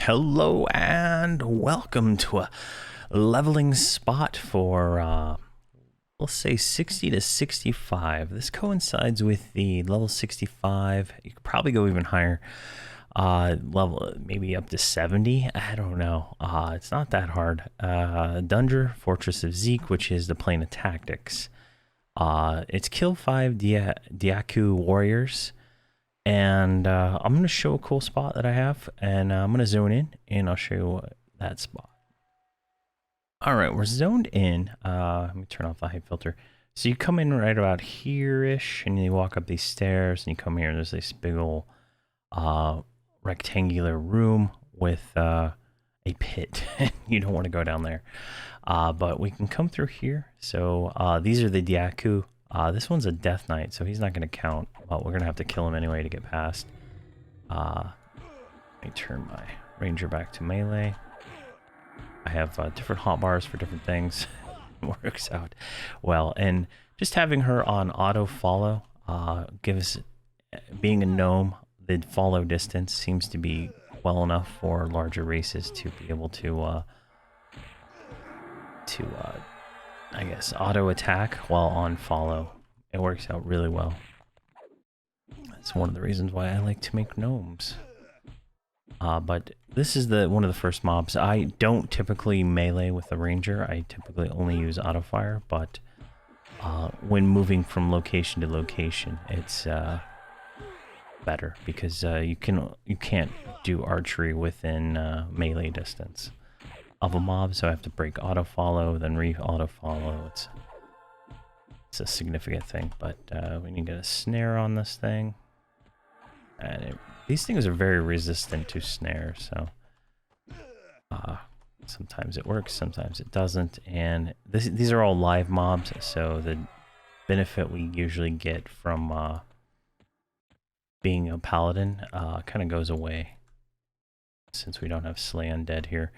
Hello and welcome to a leveling spot for, let's say 60 to 65. This coincides with the level 65. You could probably go even higher. Level maybe up to 70. I don't know. It's not that hard. Dunger, Fortress of Zeke, which is the plane of tactics. It's kill 5 Diaku warriors. And I'm going to show a cool spot that I have, and I'm going to zone in, and I'll show you that spot. All right, we're zoned in. Let me turn off the height filter. So you come in right about here-ish, and you walk up these stairs, and you come here, and there's this big old rectangular room with a pit. You don't want to go down there. But we can come through here. So these are the Diaku. This one's a Death Knight, so he's not going to count, but we're going to have to kill him anyway to get past. Let me turn my ranger back to melee. I have different hotbars for different things. Works out well. And just having her on auto follow gives, being a gnome, the follow distance seems to be well enough for larger races to be able to I guess, auto attack while on follow. It works out really well. That's one of the reasons why I like to make gnomes. But this is one of the first mobs. I don't typically melee with the ranger. I typically only use auto fire, but when moving from location to location, it's better because you can't do archery within melee distance of a mob, so I have to break auto follow, then re-auto follow. It's a significant thing, but we need to get a snare on this thing, and these things are very resistant to snare, so sometimes it works, sometimes it doesn't. And these are all live mobs, so the benefit we usually get from being a paladin kind of goes away since we don't have slay undead here.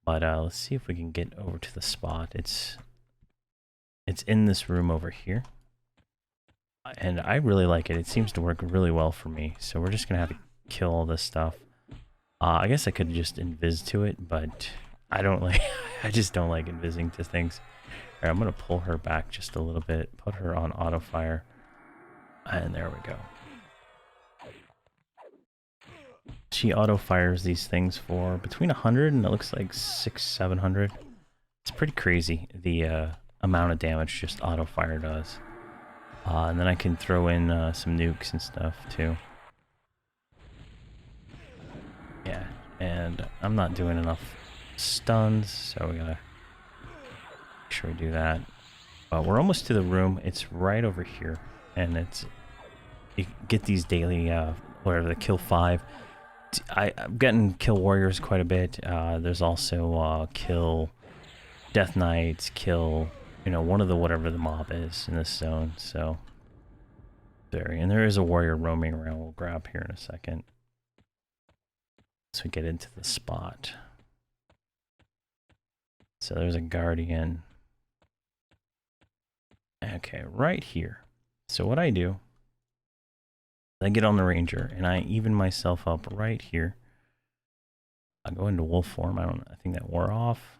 But let's see if we can get over to the spot. It's in this room over here. And I really like it. It seems to work really well for me. So we're just going to have to kill all this stuff. I guess I could just invis to it, but I don't like... I just don't like invising to things. All right, I'm going to pull her back just a little bit. Put her on auto fire. And there we go. She auto fires these things for between 100 and it looks like 600-700. It's pretty crazy the amount of damage just auto fire does. And then I can throw in some nukes and stuff too. Yeah, and I'm not doing enough stuns, so we gotta make sure we do that. We're almost to the room. It's right over here, and you get these daily whatever, the kill 5. I'm getting kill warriors quite a bit. There's also kill death knights, kill, one of the whatever the mob is in this zone. So and there is a warrior roaming around. We'll grab here in a second. So we get into the spot. So there's a guardian. Okay, right here. So what I do, I get on the ranger and I even myself up right here. I go into wolf form. I think that wore off.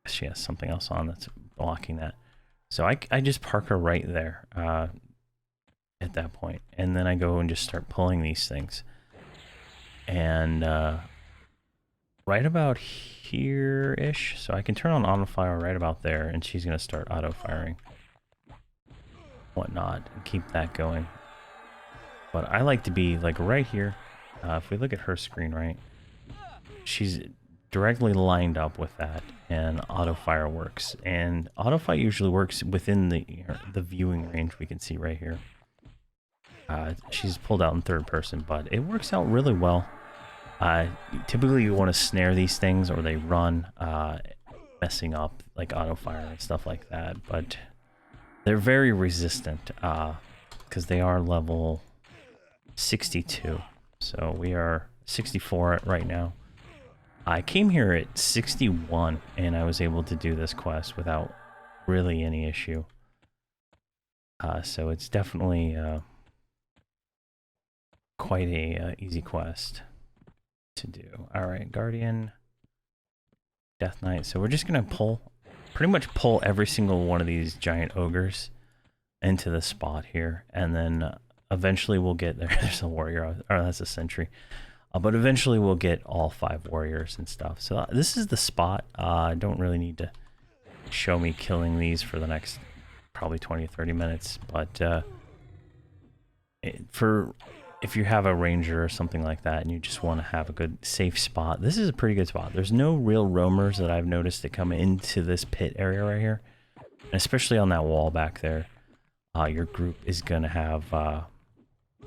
She has something else on that's blocking that. So I just park her right there at that point. And then I go and just start pulling these things. And right about here-ish. So I can turn on auto fire right about there and she's going to start auto firing. Whatnot, and keep that going. But I like to be like right here. If we look at her screen, right, she's directly lined up with that, and auto fire works. And auto fire usually works within the viewing range we can see right here. She's pulled out in third person, but it works out really well. Typically, you want to snare these things, or they run, messing up like auto fire and stuff like that. But they're very resistant because they are level 62. So we are 64 right now. I came here at 61 and I was able to do this quest without really any issue. So it's definitely quite a easy quest to do. All right, Guardian, Death Knight. So we're just gonna pretty much pull every single one of these giant ogres into the spot here, and then eventually we'll get there. There's a warrior, or that's a sentry. But eventually we'll get all 5 warriors and stuff. So this is the spot. I don't really need to show me killing these for the next probably 20 or 30 minutes. But if you have a ranger or something like that and you just want to have a good safe spot, this is a pretty good spot. There's no real roamers that I've noticed that come into this pit area right here. And especially on that wall back there. Your group is going to have...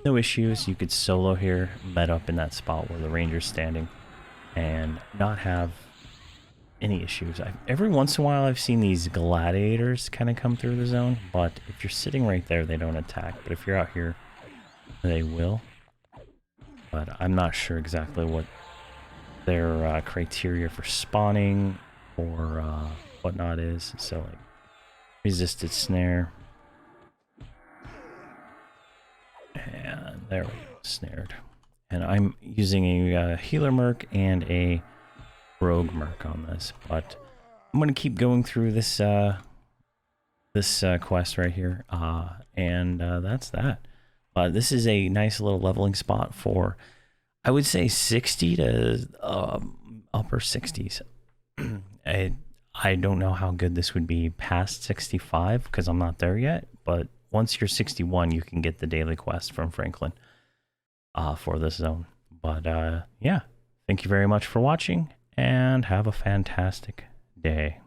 no issues. You could solo here, met up in that spot where the ranger's standing, and not have any issues. Every once in a while I've seen these gladiators kind of come through the zone, but if you're sitting right there, they don't attack. But if you're out here, they will. But I'm not sure exactly what their criteria for spawning or whatnot is. So, like, resisted snare. And there we go, snared. And I'm using a healer merc and a rogue merc on this, but I'm going to keep going through this quest right here, and that's that. This is a nice little leveling spot for, I would say, 60 to upper 60s. I don't know how good this would be past 65 because I'm not there yet, but once you're 61, you can get the daily quest from Franklin for this zone. But yeah, thank you very much for watching, and have a fantastic day.